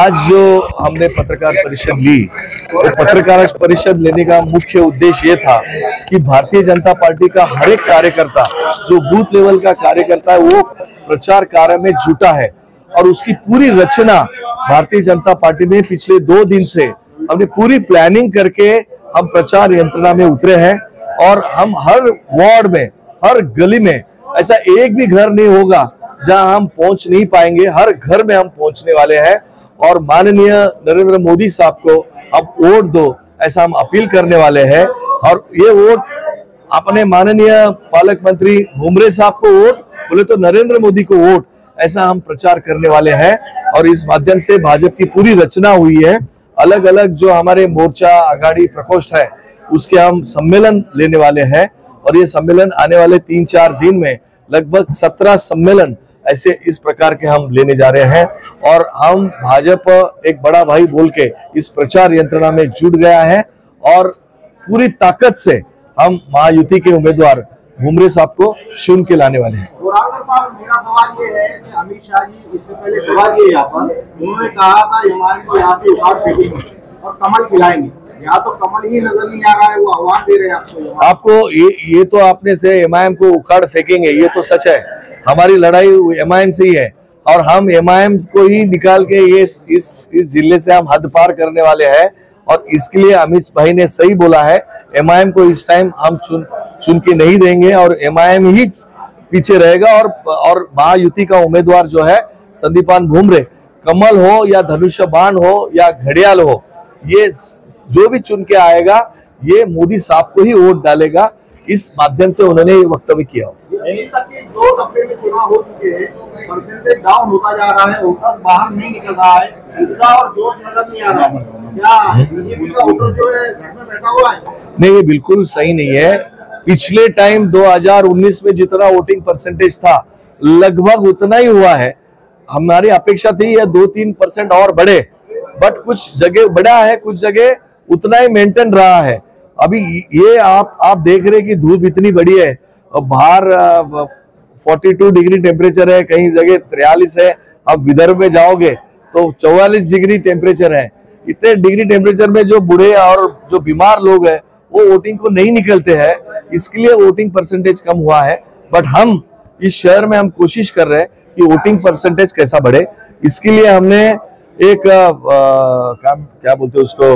आज जो हमने पत्रकार परिषद ली, तो पत्रकार परिषद लेने का मुख्य उद्देश्य ये था कि भारतीय जनता पार्टी का हर एक कार्यकर्ता, जो बूथ लेवल का कार्यकर्ता है, वो प्रचार कार्य में जुटा है और उसकी पूरी रचना भारतीय जनता पार्टी में पिछले 2 दिन से हमने पूरी प्लानिंग करके हम प्रचार यंत्रणा में उतरे हैं। और हम हर वार्ड में, हर गली में ऐसा एक भी घर नहीं होगा जहां हम पहुंच नहीं पाएंगे। हर घर में हम पहुंचने वाले हैं और माननीय नरेंद्र मोदी साहब को अब वोट दो, ऐसा हम अपील करने वाले हैं। और ये वोट अपने माननीय पालक मंत्री भुमरे साहब को वोट, बोले तो नरेंद्र मोदी को वोट, ऐसा हम प्रचार करने वाले हैं। और इस माध्यम से भाजपा की पूरी रचना हुई है। अलग अलग जो हमारे मोर्चा आघाड़ी प्रकोष्ठ है, उसके हम सम्मेलन लेने वाले हैं और ये सम्मेलन आने वाले 3-4 दिन में लगभग 17 सम्मेलन ऐसे इस प्रकार के हम लेने जा रहे हैं। और हम भाजपा एक बड़ा भाई बोल के इस प्रचार यंत्रणा में जुट गया है और पूरी ताकत से हम महायुति के उम्मीदवार भुमरे साहब को चुन के लाने वाले हैं। मेरा सवाल ये है कि अमित शाह जी इससे पहले सवाल किए यहाँ पर, उन्होंने कहा था एमआईएम को यहाँ से उखाड़ फेंकेंगे और कमल खिलाएंगे। यहाँ तो कमल ही नजर नहीं आ रहा है, वो आह्वान दे रहे हैं आपको। ये तो आपने से एमआईएम को उखाड़ फेंकेंगे, ये तो सच है। हमारी लड़ाई एमआईएम से ही है और हम एमआईएम को ही निकाल के ये इस जिले से हम हद पार करने वाले हैं। और इसके लिए अमित भाई ने सही बोला है, एमआईएम को इस टाइम हम चुन के नहीं देंगे और एमआईएम ही पीछे रहेगा। और महायुति का उम्मीदवार जो है संदीपान भुमरे, कमल हो या धनुष्य बाण हो या घड़ियाल हो, ये जो भी चुन के आएगा ये मोदी साहब को ही वोट डालेगा। इस माध्यम से उन्होंने ये वक्तव्य किया। अभी तक के 2 दफे में चुनाव हो चुके हैं, परसेंटेज डाउन होता जा रहा है, वोटर बाहर नहीं निकल रहा है, उत्साह और जोश नजर नहीं आ रहा है। क्या बीजेपी का वोटर जो है घर में बैठा हुआ है? नहीं, ये बिल्कुल सही नहीं है। पिछले टाइम 2019 में जितना वोटिंग परसेंटेज था लगभग उतना ही हुआ है। हमारी अपेक्षा थी यह 2-3% और बढ़े, बट कुछ जगह बढ़ा है, कुछ जगह उतना ही मेंटेन रहा है। अभी ये आप देख रहे कि धूप इतनी बड़ी है, बाहर 42 डिग्री टेम्परेचर है, कहीं जगह 43 है। अब विदर्भ में जाओगे तो 44 डिग्री टेम्परेचर है। इतने डिग्री टेम्परेचर में जो बूढ़े और जो बीमार लोग हैं वो वोटिंग को नहीं निकलते हैं, इसके लिए वोटिंग परसेंटेज कम हुआ है। बट हम इस शहर में हम कोशिश कर रहे हैं कि वोटिंग परसेंटेज कैसा बढ़े। इसके लिए हमने एक क्या बोलते हैं उसको,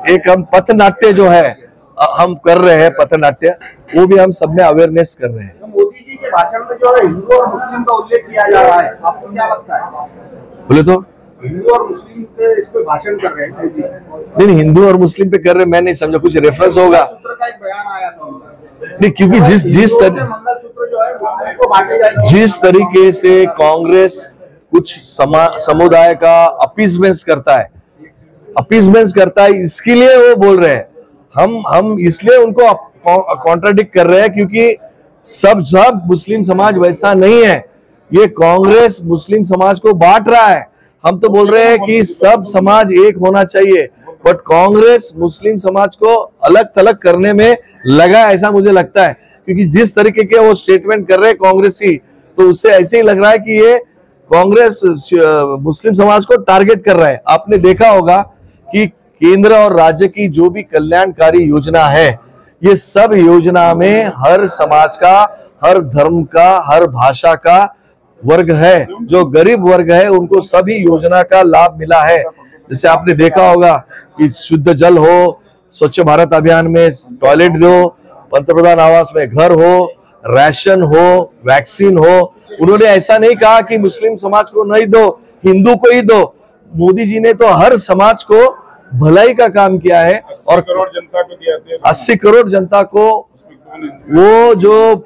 एक हम पथनाट्य जो है हम कर रहे हैं, पथनाट्य, वो भी हम सब में अवेयरनेस कर रहे हैं। तो मोदी जी के भाषण में जो है हिंदू और मुस्लिम का उल्लेख किया जा रहा है, आपको क्या लगता है? बोले तो हिंदू और मुस्लिम पे इस पे भाषण कर रहे हैं। नहीं, हिंदू और मुस्लिम पे कर रहे, मैं नहीं समझा, कुछ रेफरेंस होगा। मंगलसूत्र का एक बयान आया था नहीं, क्योंकि जिस तरीके से कांग्रेस कुछ समुदाय का अपीजमेंट करता है, इसके लिए वो बोल रहे हैं। हम इसलिए उनको कॉन्ट्राडिक्ट कर रहे हैं क्योंकि सब मुस्लिम समाज वैसा नहीं है। ये कांग्रेस मुस्लिम समाज को बांट रहा है। हम तो बोल रहे हैं कि सब समाज एक होना चाहिए, बट कांग्रेस मुस्लिम समाज को अलग थलग करने में लगा, ऐसा मुझे लगता है। क्योंकि जिस तरीके के वो स्टेटमेंट कर रहे हैं कांग्रेसी, तो उससे ऐसे ही लग रहा है कि ये कांग्रेस मुस्लिम समाज को टारगेट कर रहा है। आपने देखा होगा कि केंद्र और राज्य की जो भी कल्याणकारी योजना है, ये सब योजना में हर समाज का, हर धर्म का, हर भाषा का वर्ग है, जो गरीब वर्ग है, उनको सभी योजना का लाभ मिला है। जैसे आपने देखा होगा कि शुद्ध जल हो, स्वच्छ भारत अभियान में टॉयलेट दो, पंतप्रधान आवास में घर हो, राशन हो, वैक्सीन हो। उन्होंने ऐसा नहीं कहा कि मुस्लिम समाज को नहीं दो, हिंदू को ही दो। मोदी जी ने तो हर समाज को भलाई का काम किया है और 80 करोड़ जनता को दिया है। 80 करोड़ जनता को वो जो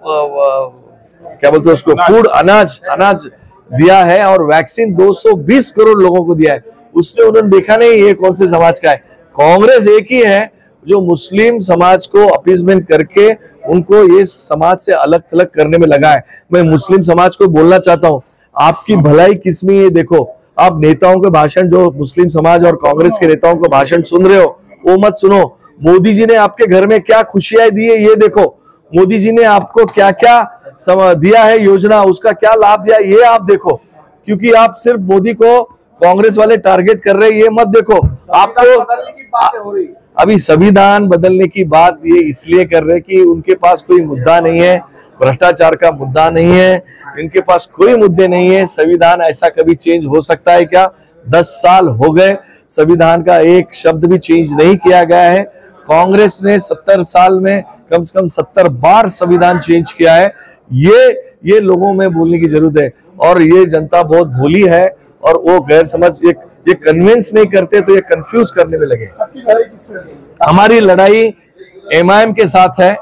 क्या बोलते हैं उसको, फूड अनाज दिया है और वैक्सीन 220 करोड़ लोगों को दिया है। उसने उन्होंने देखा नहीं ये कौन से समाज का है। कांग्रेस एक ही है जो मुस्लिम समाज को अपीजमेंट करके उनको ये समाज से अलग थलग करने में लगा है। मैं मुस्लिम समाज को बोलना चाहता हूँ, आपकी भलाई किसमें है देखो। आप नेताओं के भाषण, जो मुस्लिम समाज और कांग्रेस के नेताओं के भाषण सुन रहे हो, वो मत सुनो। मोदी जी ने आपके घर में क्या खुशियां दी है ये देखो। मोदी जी ने आपको क्या क्या दिया है योजना, उसका क्या लाभ दिया ये आप देखो। क्योंकि आप सिर्फ मोदी को कांग्रेस वाले टारगेट कर रहे हैं, ये मत देखो। आपको बदलने की बातें हो रही है। अभी संविधान बदलने की बात ये इसलिए कर रहे हैं कि उनके पास कोई मुद्दा नहीं है, भ्रष्टाचार का मुद्दा नहीं है, इनके पास कोई मुद्दे नहीं है। संविधान ऐसा कभी चेंज हो सकता है क्या? 10 साल हो गए, संविधान का एक शब्द भी चेंज नहीं किया गया है। कांग्रेस ने 70 साल में कम से कम 70 बार संविधान चेंज किया है। ये लोगों में बोलने की जरूरत है, और ये जनता बहुत भोली है और वो गैर समझ ये कन्विंस नहीं करते तो ये कंफ्यूज करने में लगे। हमारी लड़ाई एमआईएम के साथ है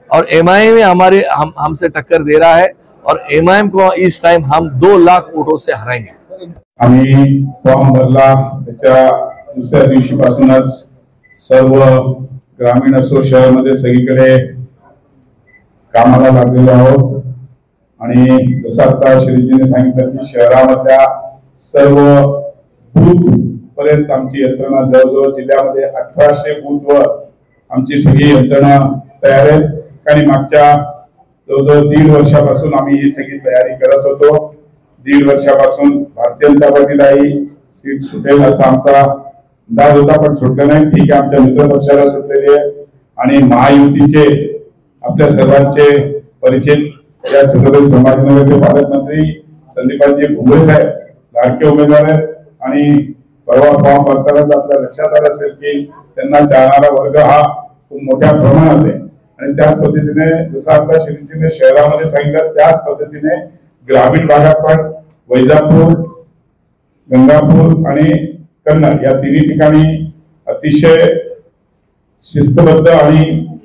और एमआईएम हमसे टक्कर दे रहा है, और एमआईएम को इस टाइम हम 2 लाख वोटों से हराएंगे। आम्ही फॉर्म भरला, त्याच्या दुसऱ्या दिवशीपासूनच सर्व ग्रामीण असो शहरामध्ये सगळीकडे कामाला लागलेलो आहोत। आणि जसं आता श्रीजीने सांगितलं की शहरामधल्या सर्व बूथ पर्यंत आमची यंत्रणा जवळजवळ जिल्ह्यामध्ये 1800 बूथवर आमची सगळी यंत्रणा तयार आहे। आणि मागच्या जवळजवळ 1.5 वर्षापासून आम्ही ही सगळी तयारी करत होतो। 1.5 वर्षापासून भारतीय जनता पार्टीलाही सीट सुटेल असा आमचा अंदाज होता, पण सुटलं नाही। ठीक आहे, आमच्या मित्र पक्षाला सुटलेली आहे। आणि महायुतीचे आपल्या सर्वांचे परिचित या छत्रपती संभाजीनगरचे पालकमंत्री संदीपाजी भुमरे साहेब लाडके उमेदवार आहेत। आणि परवा फॉर्म भरतानाच आपल्या लक्षात आलं असेल की त्यांना चाहणारा वर्ग हा खूप मोठ्या प्रमाणात आहे। आणि त्याच पद्धतीने जसं आता श्रीजीने शहरामध्ये सांगितलं त्याच पद्धतीने ग्रामीण भागात पण वैजापूर, गंगापूर आणि कन्नड या तिन्ही ठिकाणी अतिशय शिस्तबद्ध आणि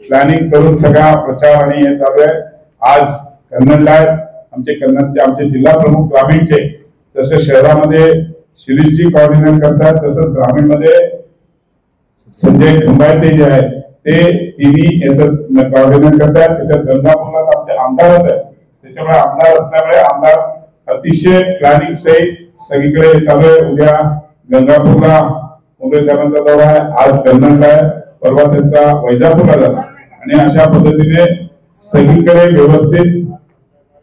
प्लॅनिंग करून सगळा प्रचार आणि हे चालू आहे। आज कन्नडला आमचे जिल्हा प्रमुख ग्रामीणचे, तसे शहरामध्ये शिरीषजी कोऑर्डिनेट करतात, तसंच ग्रामीण मध्ये संजय खंबाळते जे आहे ते तिन्ही याच्यात कोऑर्डिनेट करतात। त्याच्यात गंगापूरला आमचे आमदारच आहे, त्याच्यामुळे आमदार असल्यामुळे आमदार अतिशय प्लॅनिंग सहित सगळीकडे चालू आहे। उद्या गंगापूरला मुंबई साहेबांचा दौरा आहे, आज कन्नडला आहे, परवा त्यांचा वैजापूरला जातो। आणि अशा पद्धतीने सगळीकडे व्यवस्थित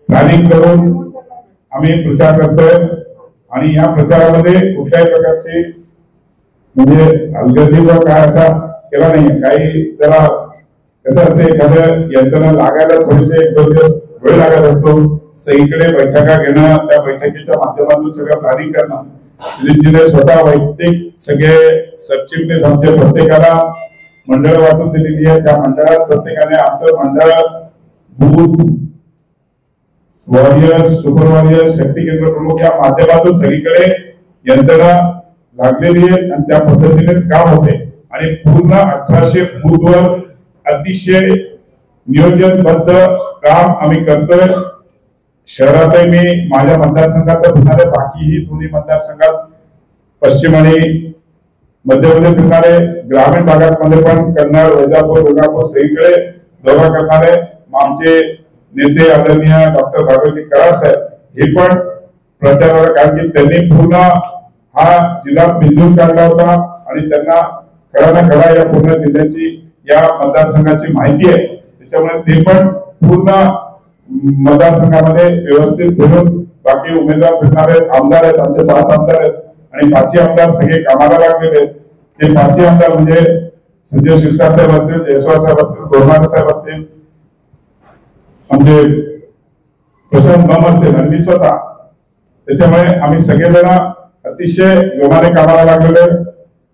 प्लॅनिंग करून आम्ही प्रचार करतोय। आणि या प्रचारामध्ये कुठल्याही प्रकारची म्हणजे हलगर्जीपणा काय असा केला नाहीये। काही जरा कसं असते, एखाद्या यंत्रणा लागायला थोडेसे 1-2 दिवस वेळ लागत असतो। सगळीकडे बैठका घेणं, त्या बैठकीच्या माध्यमातून सगळं प्लॅनिंग करणं, श्रीजीने स्वतः वैयक्तिक सगळे सरचिटणीस आमच्या प्रत्येकाला मंडळ वाटून दिलेली आहे। त्या मंडळात प्रत्येकाने आमचं मंडळ, बूथ, वॉरियर्स, सुपर वॉरियर्स, शक्ती केंद्र प्रमुख या माध्यमातून सगळीकडे यंत्रणा लागलेली आहे आणि त्या पद्धतीनेच काम होते। आणि पूर्ण 1800 बूथवर अतिशय नियोजनबद्ध काम आम्ही करतोय। शहरातही मी माझ्या मतदारसंघात फिरणारे, बाकीही दोन्ही मतदारसंघात पश्चिम आणि मध्यमध्ये फिरणारे, ग्रामीण भागामध्ये पण कन्नड, वैजापूर, गंगापूर सगळीकडे दौरा करणारे आमचे नेते आदरणीय डॉक्टर भागवती कराड साहेब हे पण प्रचाराला, कारण की त्यांनी पूर्ण हा जिल्हा पिंजून काढला होता आणि त्यांना कळा या पूर्ण जिल्ह्याची, या मतदारसंघाची माहिती आहे। त्याच्यामुळे ते पण पूर्ण मतदारसंघामध्ये व्यवस्थित फिरून, बाकी उमेदवार फिरणार आहेत, आमदार आहेत, आमचे 5 आमदार आहेत आणि 5 आमदार सगळे कामाला लागलेले आहेत। ते 5 आमदार म्हणजे संजय शिरसाट साहेब असतील, जयस्वाल साहेब असतील, गोरमारे साहेब असतील, आमचे प्रशांत बम असतील आणि मी स्वतः। त्याच्यामुळे आम्ही सगळेजण अतिशय जोमाने कामाला लागलेले।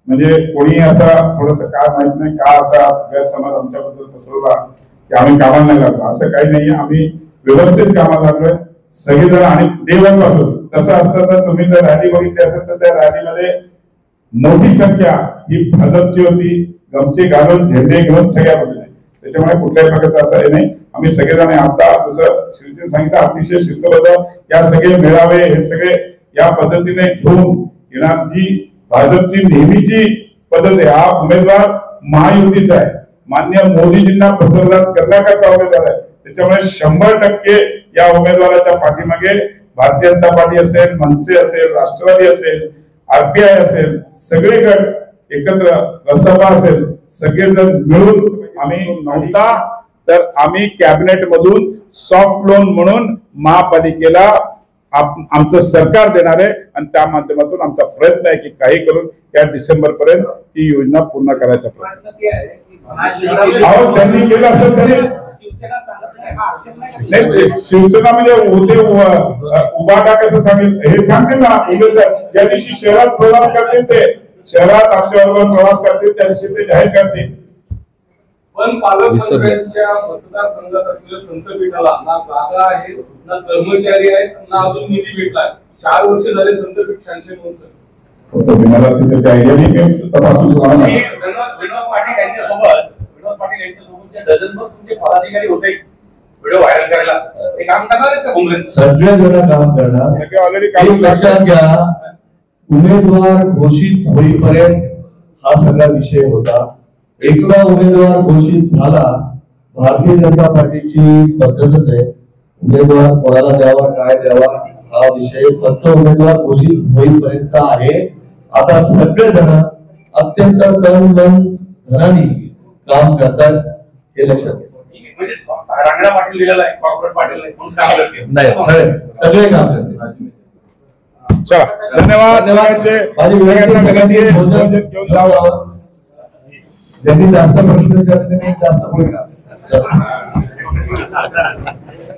म्हणजे कोणी असा थोडस काय माहित नाही का असा गैरसमज आमच्याबद्दल पसरवला की आम्ही कामाला नाही लागलो, असं काही नाही। आम्ही व्यवस्थित कामाला लागलोय सगळेजण। आणि देवन पासून तसं असतं तर तुम्ही जर रॅली बघितली असेल तर त्या रॅलीमध्ये मोठी संख्या ही भाजपची होती, गमचे घालून झेंडे घेऊन सगळ्या बदलले। त्याच्यामुळे कुठल्याही प्रकारचं असं हे नाही। आम्ही सगळेजण आता जसं श्रीजीने सांगितलं अतिशय शिस्तबद्ध या सगळे मेळावे हे सगळे या पद्धतीने घेऊन येणार। जी भाजपची नेहमीची पद्धत आहे, हा उमेदवार महायुतीचा आहे, माननीय मोदीजींना पंतप्रधान करण्याकरता उमेदवार आहे। त्याच्यामुळे 100% या उमेदवाराच्या पाठीमागे भारतीय जनता पार्टी असेल, मनसे असेल, राष्ट्रवादी असेल, आरपीआय असेल, सगळे गट एकत्र, रसपा असेल, सगळेजण मिळून आम्ही नव्हता तर आम्ही कॅबिनेट मधून सॉफ्ट लोन म्हणून महापालिकेला आमचं सरकार देणार आहे आणि त्या माध्यमातून आमचा प्रयत्न आहे की काही करून या डिसेंबर पर्यंत ती योजना पूर्ण करायचा प्रयत्न. अहो त्यांनी केलं असेल तरी शिवसेना म्हणजे होते उभाटा कसं सांगेल हे सांगतील ना. उमेश ज्या दिवशी शहरात प्रवास करतील ते शहरात आमच्याबरोबर प्रवास करतील त्या दिवशी ते जाहीर करतील. पण पालकमंत्र्यांच्या मतदारसंघात असलेल्या संतपीठाला ना जागा आहे ना कर्मचारी आहेत ना अजून निधी भेटलाय. 4 वर्ष झाले संतपीठ सँक्शन होऊन सर. मला तिथे काही आयडिया नाही काही तपासून तुम्हाला विनोद पाटील यांच्यासोबत डझनभर तुमचे पदाधिकारी होते व्हिडिओ व्हायरल करायला. ते काम करणार आहेत का काँग्रेस? सगळे जण काम करणार. सगळे ऑलरेडी एक काम लक्षात घ्या, उमेदवार घोषित होईपर्यंत हा सगळा विषय होता. एकदा उमेदवार घोषित झाला, भारतीय जनता पार्टीची पद्धतच आहे उमेदवार कोणाला द्यावा काय द्यावा हा विषय फक्त उमेदवार घोषित होईपर्यंतचा आहे. आता सगळेजण अत्यंत तन मन धनाने काम करतात हे लक्षात घ्या. रांगडा पाटील दिलेला आहे, कॉर्पोरेट पाटील नाही, सगळे काम करतात. चला धन्यवाद. माझी विनंती आहे सगळ्यांनी भोजन घेऊन जावं. ज्यांनी जास्त प्रश्न विचारले त्यांनी जास्त बोलणार.